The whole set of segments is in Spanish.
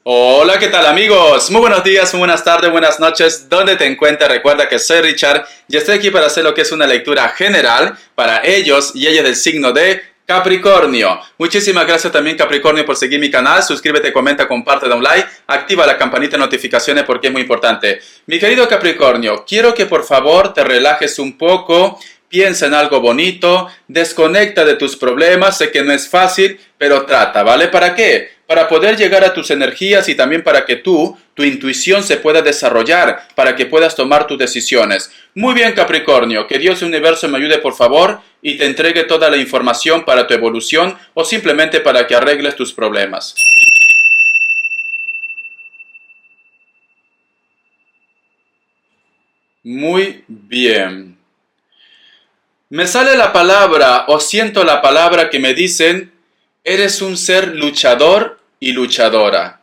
Hola, ¿qué tal amigos? Muy buenos días, muy buenas tardes, buenas noches. ¿Dónde te encuentras? Recuerda que soy Richard y estoy aquí para hacer lo que es una lectura general para ellos y ellas del signo de Capricornio. Muchísimas gracias también Capricornio por seguir mi canal. Suscríbete, comenta, comparte, da un like, activa la campanita de notificaciones porque es muy importante. Mi querido Capricornio, quiero que por favor te relajes un poco. Piensa en algo bonito, desconecta de tus problemas, sé que no es fácil, pero trata, ¿vale? ¿Para qué? Para poder llegar a tus energías y también para que tu intuición se pueda desarrollar, para que puedas tomar tus decisiones. Muy bien, Capricornio, que Dios y el universo me ayude por favor y te entregue toda la información para tu evolución o simplemente para que arregles tus problemas. Muy bien. Me sale la palabra o siento la palabra que me dicen, eres un ser luchador y luchadora.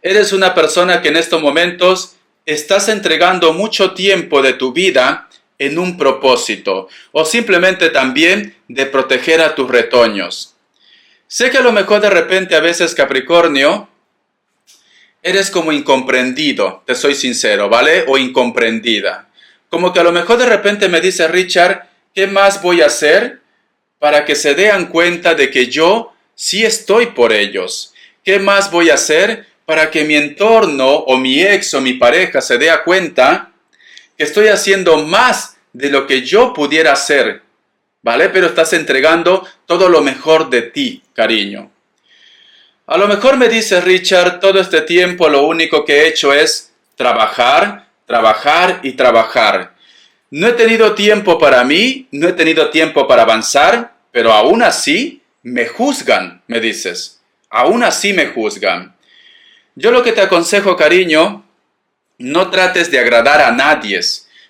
Eres una persona que en estos momentos estás entregando mucho tiempo de tu vida en un propósito o simplemente también de proteger a tus retoños. Sé que a lo mejor de repente a veces Capricornio eres como incomprendido, te soy sincero, ¿vale? O incomprendida. Como que a lo mejor de repente me dice Richard, ¿qué más voy a hacer para que se den cuenta de que yo sí estoy por ellos? ¿Qué más voy a hacer para que mi entorno o mi ex o mi pareja se dé cuenta que estoy haciendo más de lo que yo pudiera hacer? ¿Vale? Pero estás entregando todo lo mejor de ti, cariño. A lo mejor me dice Richard, todo este tiempo lo único que he hecho es trabajar, trabajar y trabajar. No he tenido tiempo para mí, no he tenido tiempo para avanzar, pero aún así me juzgan, me dices. Aún así me juzgan. Yo lo que te aconsejo, cariño, no trates de agradar a nadie.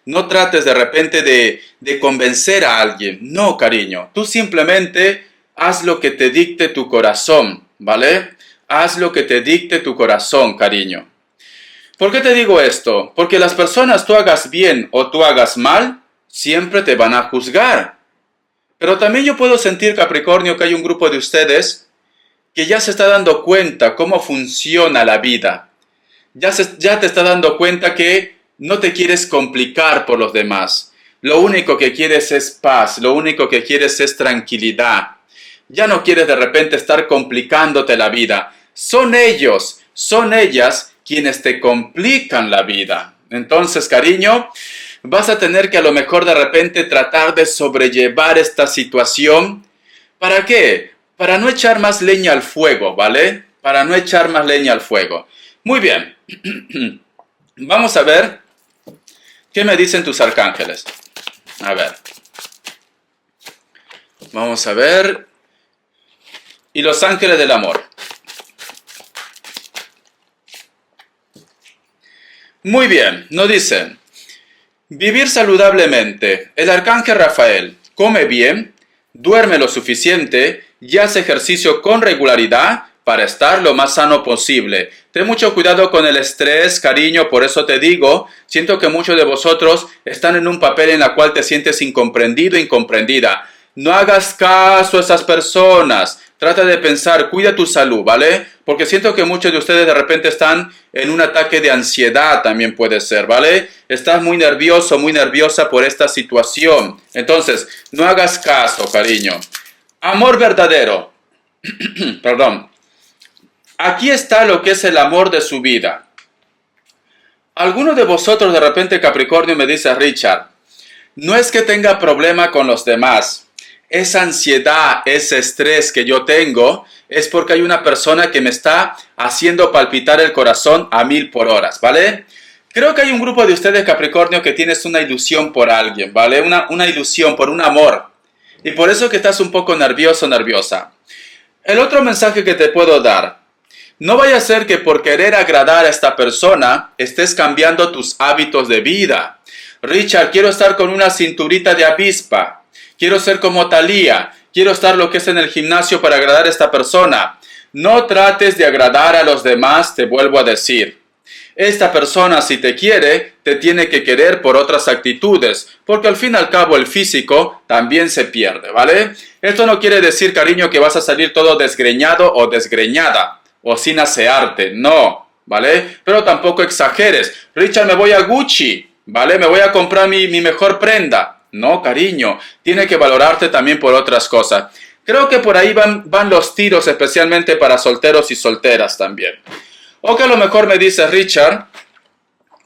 No trates de repente de convencer a alguien. No, cariño. Tú simplemente haz lo que te dicte tu corazón, ¿vale? Haz lo que te dicte tu corazón, cariño. ¿Por qué te digo esto? Porque las personas, tú hagas bien o tú hagas mal, siempre te van a juzgar. Pero también yo puedo sentir, Capricornio, que hay un grupo de ustedes que ya se está dando cuenta cómo funciona la vida. Ya te está dando cuenta que no te quieres complicar por los demás. Lo único que quieres es paz, lo único que quieres es tranquilidad. Ya no quieres de repente estar complicándote la vida. Son ellos, son ellas quienes te complican la vida. Entonces, cariño, vas a tener que a lo mejor de repente tratar de sobrellevar esta situación. ¿Para qué? Para no echar más leña al fuego, ¿vale? Para no echar más leña al fuego. Muy bien. Vamos a ver qué me dicen tus arcángeles. A ver. Vamos a ver. Y los ángeles del amor. Muy bien, nos dicen, vivir saludablemente. El arcángel Rafael come bien, duerme lo suficiente y hace ejercicio con regularidad para estar lo más sano posible. Ten mucho cuidado con el estrés, cariño, por eso te digo, siento que muchos de vosotros están en un papel en el cual te sientes incomprendido, incomprendida. No hagas caso a esas personas. Trata de pensar, cuida tu salud, ¿vale? Porque siento que muchos de ustedes de repente están en un ataque de ansiedad, también puede ser, ¿vale? Estás muy nervioso, muy nerviosa por esta situación. Entonces, no hagas caso, cariño. Amor verdadero. Perdón. Aquí está lo que es el amor de su vida. Alguno de vosotros de repente, Capricornio, me dice, Richard, no es que tenga problema con los demás. Esa ansiedad, ese estrés que yo tengo es porque hay una persona que me está haciendo palpitar el corazón a 1000 por hora, ¿vale? Creo que hay un grupo de ustedes, Capricornio, que tienes una ilusión por alguien, ¿vale? Una ilusión por un amor. Y por eso que estás un poco nervioso, nerviosa. El otro mensaje que te puedo dar. No vaya a ser que por querer agradar a esta persona estés cambiando tus hábitos de vida. Richard, quiero estar con una cinturita de avispa. Quiero ser como Thalía. Quiero estar lo que es en el gimnasio para agradar a esta persona. No trates de agradar a los demás, te vuelvo a decir. Esta persona, si te quiere, te tiene que querer por otras actitudes, porque al fin y al cabo el físico también se pierde, ¿vale? Esto no quiere decir, cariño, que vas a salir todo desgreñado o desgreñada. o sin asearte, no, ¿vale? Pero tampoco exageres. Richard, me voy a Gucci, ¿vale? Me voy a comprar mi mejor prenda. No, cariño, tiene que valorarte también por otras cosas. Creo que por ahí van los tiros, especialmente para solteros y solteras también. O que a lo mejor me dice, Richard,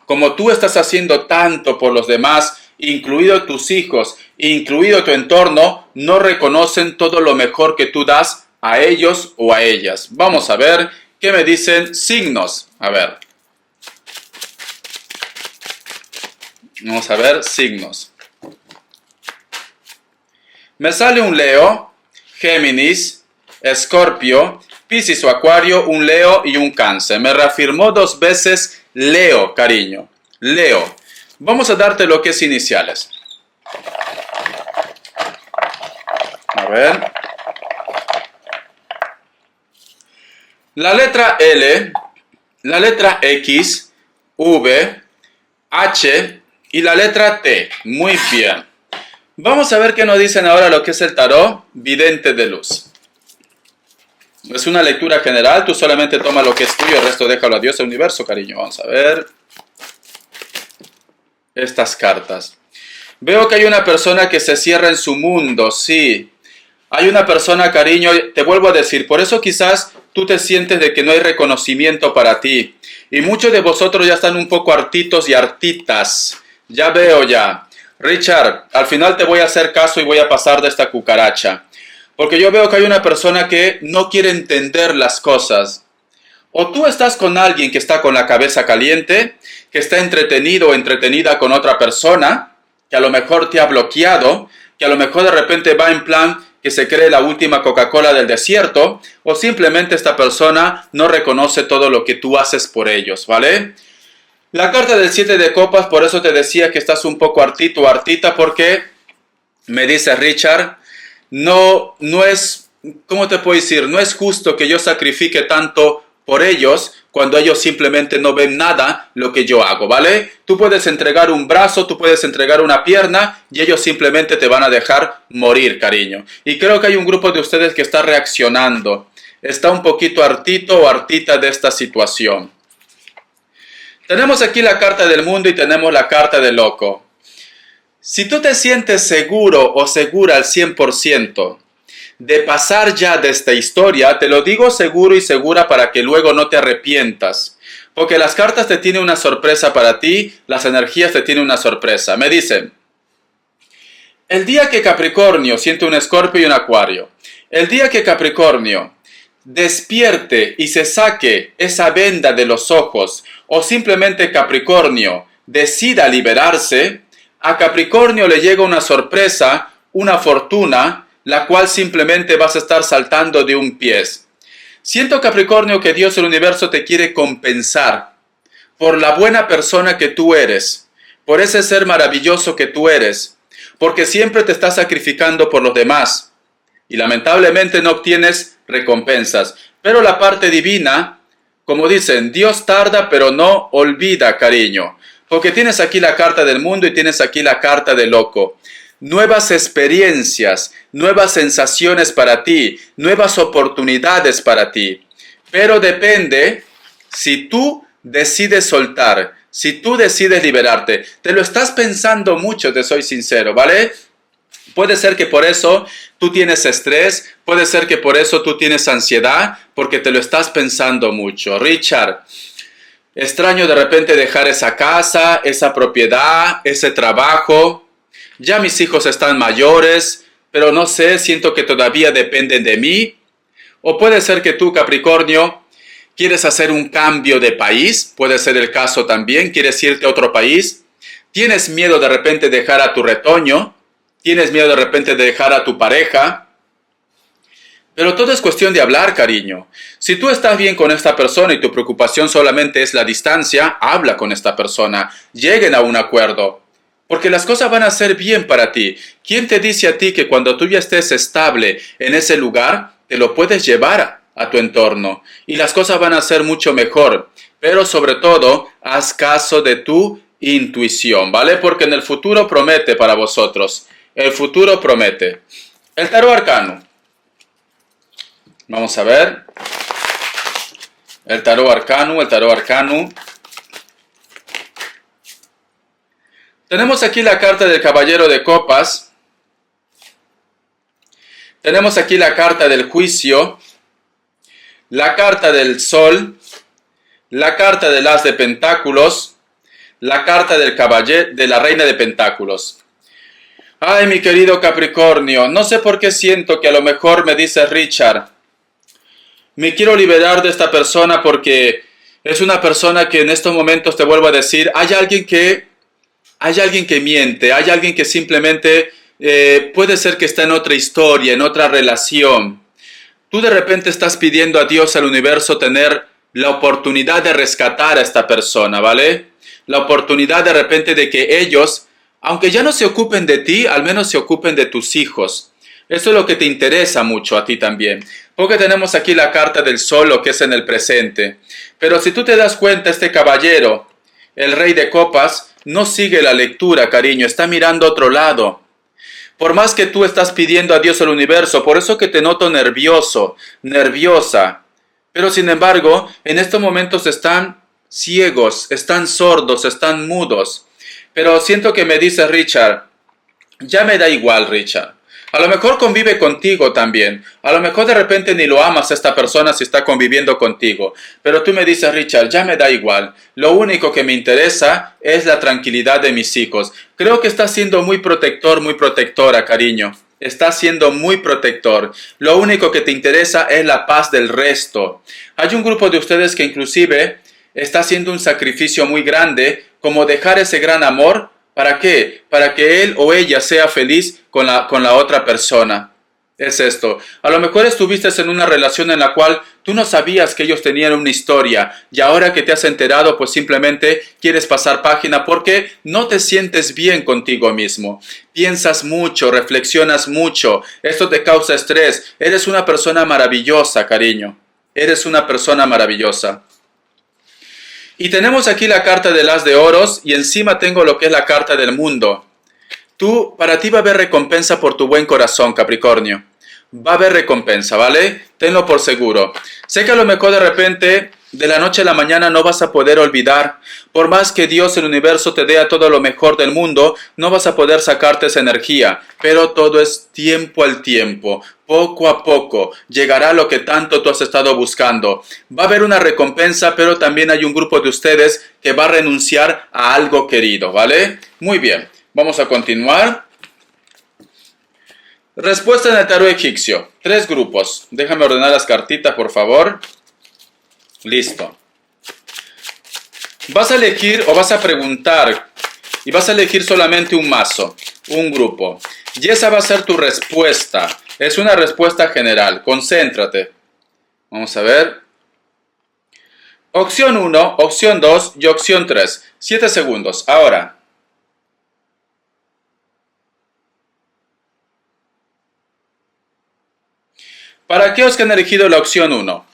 como tú estás haciendo tanto por los demás, incluido tus hijos, incluido tu entorno, no reconocen todo lo mejor que tú das a ellos o a ellas. Vamos a ver qué me dicen signos. A ver. Vamos a ver signos. Me sale un Leo, Géminis, Escorpio, Piscis o Acuario, un Leo y un Cáncer. Me reafirmó 2 veces Leo, cariño. Leo. Vamos a darte lo que es iniciales. A ver. La letra L, la letra X, V, H y la letra T. Muy bien. Vamos a ver qué nos dicen ahora lo que es el tarot vidente de luz. Es una lectura general, tú solamente toma lo que es tuyo, el resto déjalo a Dios, al universo, cariño. Vamos a ver estas cartas. Veo que hay una persona que se cierra en su mundo, sí. Hay una persona, cariño, te vuelvo a decir, por eso quizás tú te sientes de que no hay reconocimiento para ti. Y muchos de vosotros ya están un poco hartitos y hartitas. Ya veo ya. Richard, al final te voy a hacer caso y voy a pasar de esta cucaracha. Porque yo veo que hay una persona que no quiere entender las cosas. O tú estás con alguien que está con la cabeza caliente, que está entretenido o entretenida con otra persona, que a lo mejor te ha bloqueado, que a lo mejor de repente va en plan que se cree la última Coca-Cola del desierto, o simplemente esta persona no reconoce todo lo que tú haces por ellos, ¿vale? La carta del 7 de copas, por eso te decía que estás un poco hartito o hartita, porque me dice Richard, no es, ¿cómo te puedo decir? No es justo que yo sacrifique tanto por ellos cuando ellos simplemente no ven nada lo que yo hago, ¿vale? Tú puedes entregar un brazo, tú puedes entregar una pierna y ellos simplemente te van a dejar morir, cariño. Y creo que hay un grupo de ustedes que está reaccionando, está un poquito hartito o hartita de esta situación. Tenemos aquí la carta del mundo y tenemos la carta del loco. Si tú te sientes seguro o segura al 100% de pasar ya de esta historia, te lo digo seguro y segura para que luego no te arrepientas. Porque las cartas te tienen una sorpresa para ti, las energías te tienen una sorpresa. Me dicen, el día que Capricornio siente un Escorpio y un Acuario, el día que Capricornio despierte y se saque esa venda de los ojos, o simplemente Capricornio decida liberarse, a Capricornio le llega una sorpresa, una fortuna, la cual simplemente vas a estar saltando de un pie. Siento, Capricornio, que Dios, el universo, te quiere compensar por la buena persona que tú eres, por ese ser maravilloso que tú eres, porque siempre te estás sacrificando por los demás y lamentablemente no obtienes recompensas. Pero la parte divina, como dicen, Dios tarda pero no olvida, cariño. Porque tienes aquí la carta del mundo y tienes aquí la carta del loco. Nuevas experiencias, nuevas sensaciones para ti, nuevas oportunidades para ti. Pero depende si tú decides soltar, si tú decides liberarte. Te lo estás pensando mucho, te soy sincero, ¿vale? Puede ser que por eso tú tienes estrés, puede ser que por eso tú tienes ansiedad, porque te lo estás pensando mucho. Richard, extraño de repente dejar esa casa, esa propiedad, ese trabajo. Ya mis hijos están mayores, pero no sé, siento que todavía dependen de mí. O puede ser que tú, Capricornio, quieres hacer un cambio de país, puede ser el caso también, quieres irte a otro país. Tienes miedo de repente de dejar a tu retoño. Tienes miedo de repente de dejar a tu pareja. Pero todo es cuestión de hablar, cariño. Si tú estás bien con esta persona y tu preocupación solamente es la distancia, habla con esta persona. Lleguen a un acuerdo. Porque las cosas van a ser bien para ti. ¿Quién te dice a ti que cuando tú ya estés estable en ese lugar, te lo puedes llevar a tu entorno? Y las cosas van a ser mucho mejor. Pero sobre todo, haz caso de tu intuición, ¿vale? Porque en el futuro promete para vosotros. El futuro promete. El tarot arcano. Vamos a ver. El tarot arcano. Tenemos aquí la carta del caballero de copas. Tenemos aquí la carta del juicio, la carta del sol, la carta del as de pentáculos, la carta del caballero, de la reina de pentáculos. Ay, mi querido Capricornio, no sé por qué siento que a lo mejor me dice Richard, me quiero liberar de esta persona porque es una persona que en estos momentos te vuelvo a decir, hay alguien que miente, hay alguien que simplemente puede ser que está en otra historia, en otra relación. Tú de repente estás pidiendo a Dios, al universo, tener la oportunidad de rescatar a esta persona, ¿vale? La oportunidad de repente de que ellos, aunque ya no se ocupen de ti, al menos se ocupen de tus hijos. Eso es lo que te interesa mucho a ti también. Porque tenemos aquí la carta del sol, lo que es en el presente. Pero si tú te das cuenta, este caballero, el rey de copas, no sigue la lectura, cariño, está mirando a otro lado. Por más que tú estás pidiendo a Dios al universo, por eso que te noto nervioso, nerviosa. Pero sin embargo, en estos momentos están ciegos, están sordos, están mudos. Pero siento que me dice Richard, ya me da igual, Richard. A lo mejor convive contigo también. A lo mejor de repente ni lo amas a esta persona si está conviviendo contigo. Pero tú me dices, Richard, ya me da igual. Lo único que me interesa es la tranquilidad de mis hijos. Creo que estás siendo muy protector, muy protectora, cariño. Estás siendo muy protector. Lo único que te interesa es la paz del resto. Hay un grupo de ustedes que inclusive está haciendo un sacrificio muy grande, como dejar ese gran amor. ¿Para qué? Para que él o ella sea feliz con la otra persona. Es esto. A lo mejor estuviste en una relación en la cual tú no sabías que ellos tenían una historia y ahora que te has enterado, pues simplemente quieres pasar página porque no te sientes bien contigo mismo. Piensas mucho, reflexionas mucho. Esto te causa estrés. Eres una persona maravillosa, cariño. Eres una persona maravillosa. Y tenemos aquí la carta del as de oros y encima tengo lo que es la carta del mundo. Para ti va a haber recompensa por tu buen corazón, Capricornio. Va a haber recompensa, ¿vale? Tenlo por seguro. Sé que a lo mejor de repente, de la noche a la mañana no vas a poder olvidar. Por más que Dios, el universo, te dé a todo lo mejor del mundo, no vas a poder sacarte esa energía. Pero todo es tiempo al tiempo. Poco a poco llegará lo que tanto tú has estado buscando. Va a haber una recompensa, pero también hay un grupo de ustedes que va a renunciar a algo querido, ¿vale? Muy bien, vamos a continuar. Respuesta en el tarot egipcio. 3 grupos. Déjame ordenar las cartitas, por favor. Listo. Vas a elegir o vas a preguntar y vas a elegir solamente un mazo, un grupo. Y esa va a ser tu respuesta. Es una respuesta general. Concéntrate. Vamos a ver. Opción 1, opción 2 y opción 3. 7 segundos. Ahora. ¿Para aquellos que han elegido la opción 1?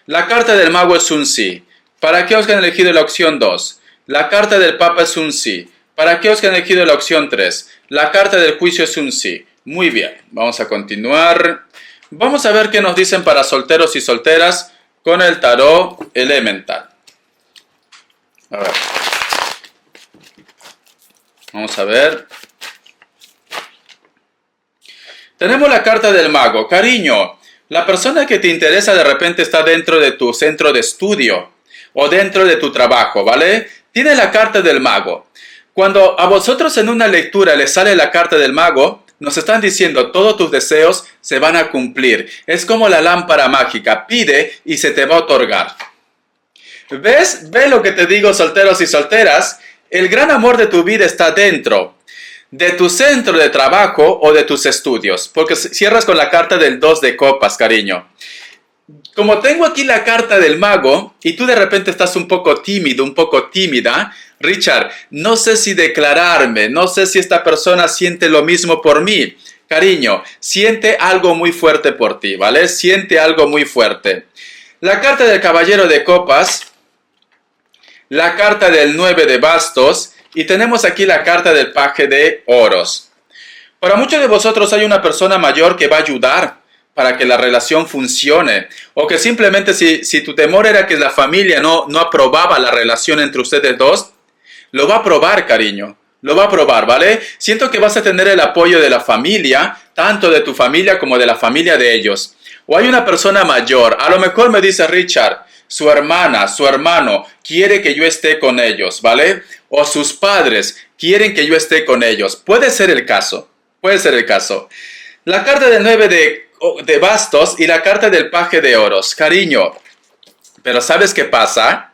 La carta del mago es un sí. Para aquellos que han elegido la opción 2. La carta del papa es un sí. Para aquellos que han elegido la opción 3. La carta del juicio es un sí. Muy bien, vamos a continuar. Vamos a ver qué nos dicen para solteros y solteras con el tarot elemental. A ver. Vamos a ver. Tenemos la carta del mago. Cariño, la persona que te interesa de repente está dentro de tu centro de estudio o dentro de tu trabajo, ¿vale? Tiene la carta del mago. Cuando a vosotros en una lectura les sale la carta del mago, nos están diciendo todos tus deseos se van a cumplir. Es como la lámpara mágica. Pide y se te va a otorgar. ¿Ves? ¿Ves lo que te digo, solteros y solteras? El gran amor de tu vida está dentro de tu centro de trabajo o de tus estudios. Porque cierras con la carta del 2 de copas, cariño. Como tengo aquí la carta del mago y tú de repente estás un poco tímido, un poco tímida, Richard, no sé si declararme, no sé si esta persona siente lo mismo por mí. Cariño, siente algo muy fuerte por ti, ¿vale? Siente algo muy fuerte. La carta del caballero de copas, la carta del 9 de bastos y tenemos aquí la carta del paje de oros. Para muchos de vosotros hay una persona mayor que va a ayudar para que la relación funcione. O que simplemente si tu temor era que la familia no aprobaba la relación entre ustedes dos, lo va a aprobar, cariño. Lo va a aprobar, ¿vale? Siento que vas a tener el apoyo de la familia, tanto de tu familia como de la familia de ellos. O hay una persona mayor, a lo mejor me dice Richard, su hermana, su hermano quiere que yo esté con ellos, ¿vale? O sus padres quieren que yo esté con ellos. Puede ser el caso, puede ser el caso. La carta del 9 de bastos y la carta del paje de oros. Cariño, pero ¿sabes qué pasa?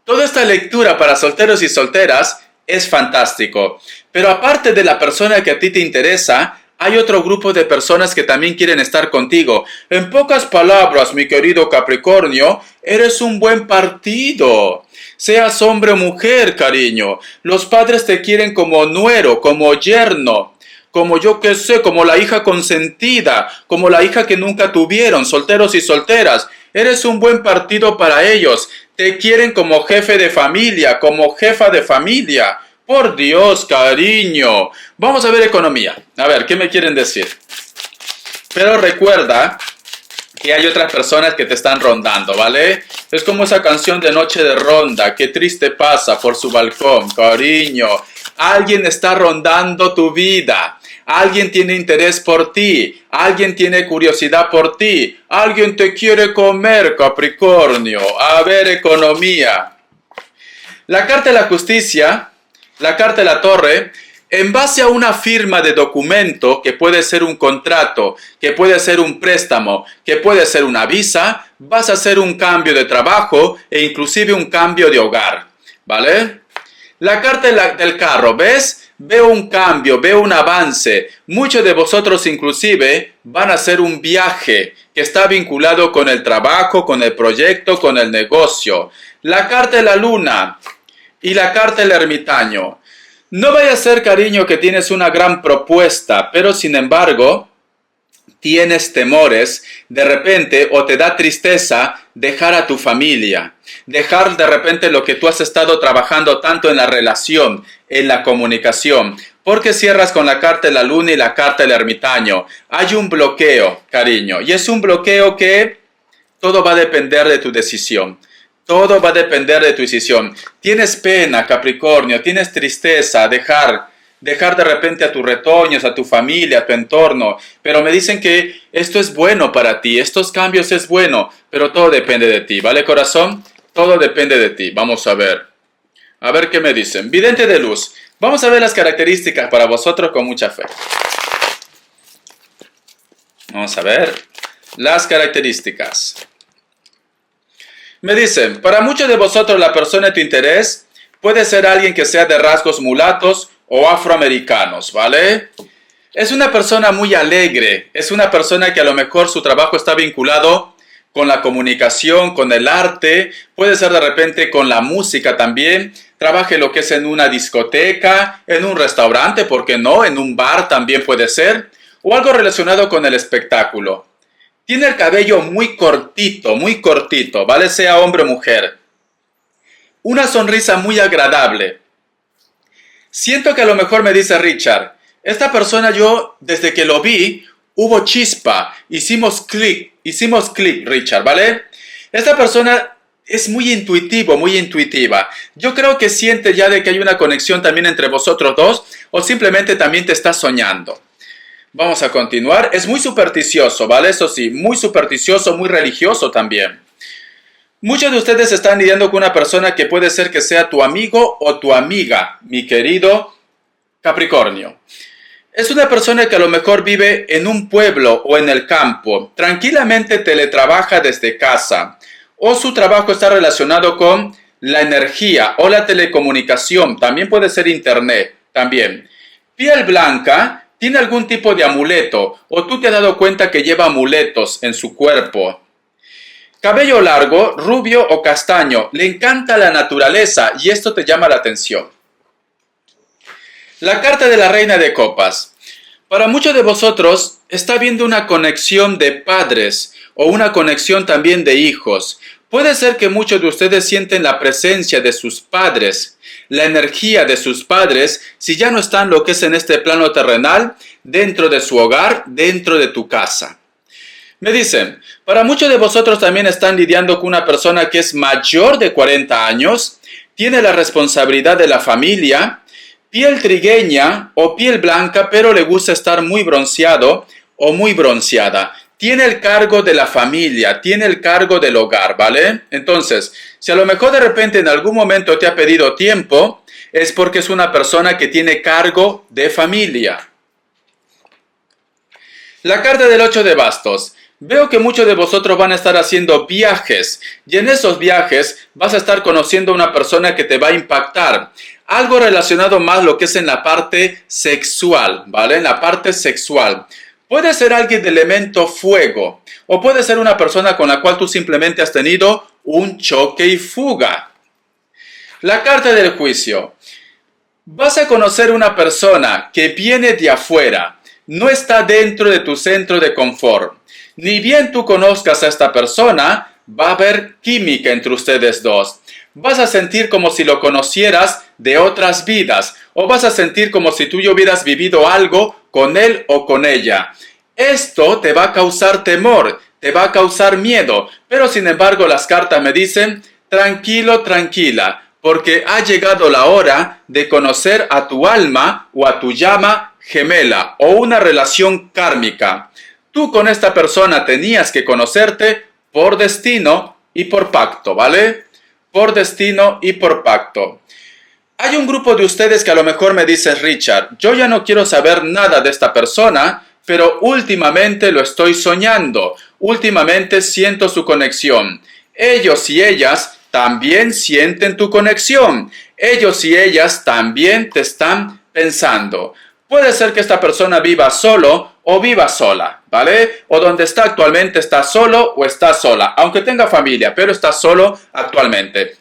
Toda esta lectura para solteros y solteras es fantástico. Pero aparte de la persona que a ti te interesa, hay otro grupo de personas que también quieren estar contigo. En pocas palabras, mi querido Capricornio, eres un buen partido. Seas hombre o mujer, cariño. Los padres te quieren como nuero, como yerno, como yo qué sé, como la hija consentida, como la hija que nunca tuvieron, solteros y solteras. Eres un buen partido para ellos. Te quieren como jefe de familia, como jefa de familia. Por Dios, cariño. Vamos a ver economía. A ver, ¿qué me quieren decir? Pero recuerda que hay otras personas que te están rondando, ¿vale? Es como esa canción de Noche de Ronda. Qué triste pasa por su balcón, cariño. Alguien está rondando tu vida. Alguien tiene interés por ti. Alguien tiene curiosidad por ti. Alguien te quiere comer, Capricornio. A ver, economía. La carta de la justicia, la carta de la torre, en base a una firma de documento, que puede ser un contrato, que puede ser un préstamo, que puede ser una visa, vas a hacer un cambio de trabajo e inclusive un cambio de hogar, ¿vale? La carta del carro, ¿ves? Veo un cambio, veo un avance. Muchos de vosotros inclusive van a hacer un viaje que está vinculado con el trabajo, con el proyecto, con el negocio. La carta de la luna y la carta del ermitaño. No vaya a ser, cariño, que tienes una gran propuesta, pero sin embargo tienes temores de repente o te da tristeza dejar a tu familia, dejar de repente lo que tú has estado trabajando tanto en la relación, en la comunicación, porque cierras con la carta de la luna y la carta del ermitaño. Hay un bloqueo, cariño, y es un bloqueo que todo va a depender de tu decisión. Todo va a depender de tu decisión. Tienes pena, Capricornio, tienes tristeza, dejar de repente a tus retoños, a tu familia, a tu entorno. Pero me dicen que esto es bueno para ti, estos cambios es bueno, pero todo depende de ti, ¿vale, corazón? Todo depende de ti. Vamos a ver. A ver qué me dicen. Vidente de luz. Vamos a ver las características para vosotros con mucha fe. Vamos a ver las características. Me dicen, para muchos de vosotros la persona de tu interés puede ser alguien que sea de rasgos mulatos o afroamericanos, ¿vale? Es una persona muy alegre, es una persona que a lo mejor su trabajo está vinculado con la comunicación, con el arte, puede ser de repente con la música también, trabaje lo que es en una discoteca, en un restaurante, ¿por qué no? En un bar también puede ser, o algo relacionado con el espectáculo. Tiene el cabello muy cortito, ¿vale? Sea hombre o mujer. Una sonrisa muy agradable. Siento que a lo mejor me dice Richard, esta persona yo desde que lo vi, hubo chispa, hicimos clic, Richard, ¿vale? Esta persona es muy intuitivo, muy intuitiva. Yo creo que siente ya de que hay una conexión también entre vosotros dos o simplemente también te está soñando. Vamos a continuar. Es muy supersticioso, ¿vale? Eso sí, muy supersticioso, muy religioso también. Muchos de ustedes están lidiando con una persona que puede ser que sea tu amigo o tu amiga, mi querido Capricornio. Es una persona que a lo mejor vive en un pueblo o en el campo. Tranquilamente teletrabaja desde casa. O su trabajo está relacionado con la energía o la telecomunicación. También puede ser internet. También. Piel blanca. ¿Tiene algún tipo de amuleto o tú te has dado cuenta que lleva amuletos en su cuerpo? Cabello largo, rubio o castaño. Le encanta la naturaleza y esto te llama la atención. La carta de la reina de copas. Para muchos de vosotros está habiendo una conexión de padres o una conexión también de hijos. Puede ser que muchos de ustedes sienten la presencia de sus padres, la energía de sus padres, si ya no están lo que es en este plano terrenal, dentro de su hogar, dentro de tu casa. Me dicen, para muchos de vosotros también están lidiando con una persona que es mayor de 40 años, tiene la responsabilidad de la familia, piel trigueña o piel blanca, pero le gusta estar muy bronceado o muy bronceada. Tiene el cargo de la familia, tiene el cargo del hogar, ¿vale? Entonces, si a lo mejor de repente en algún momento te ha pedido tiempo, es porque es una persona que tiene cargo de familia. La carta del 8 de bastos. Veo que muchos de vosotros van a estar haciendo viajes y en esos viajes vas a estar conociendo a una persona que te va a impactar. Algo relacionado más lo que es en la parte sexual, ¿vale? En la parte sexual. Puede ser alguien de elemento fuego o puede ser una persona con la cual tú simplemente has tenido un choque y fuga. La carta del juicio. Vas a conocer una persona que viene de afuera, no está dentro de tu centro de confort. Ni bien tú conozcas a esta persona, va a haber química entre ustedes dos. Vas a sentir como si lo conocieras de otras vidas, o vas a sentir como si tú ya hubieras vivido algo con él o con ella. Esto te va a causar temor, te va a causar miedo, pero sin embargo las cartas me dicen, tranquilo, tranquila, porque ha llegado la hora de conocer a tu alma o a tu llama gemela o una relación kármica. Tú con esta persona tenías que conocerte por destino y por pacto, ¿vale? Por destino y por pacto. Hay un grupo de ustedes que a lo mejor me dicen, Richard, yo ya no quiero saber nada de esta persona, pero últimamente lo estoy soñando. Últimamente siento su conexión. Ellos y ellas también sienten tu conexión. Ellos y ellas también te están pensando. Puede ser que esta persona viva solo o viva sola, ¿vale? O donde está actualmente está solo o está sola, aunque tenga familia, pero está solo actualmente.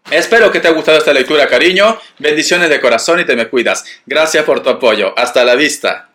Espero que te haya gustado esta lectura, cariño. Bendiciones de corazón y te me cuidas. Gracias por tu apoyo. Hasta la vista.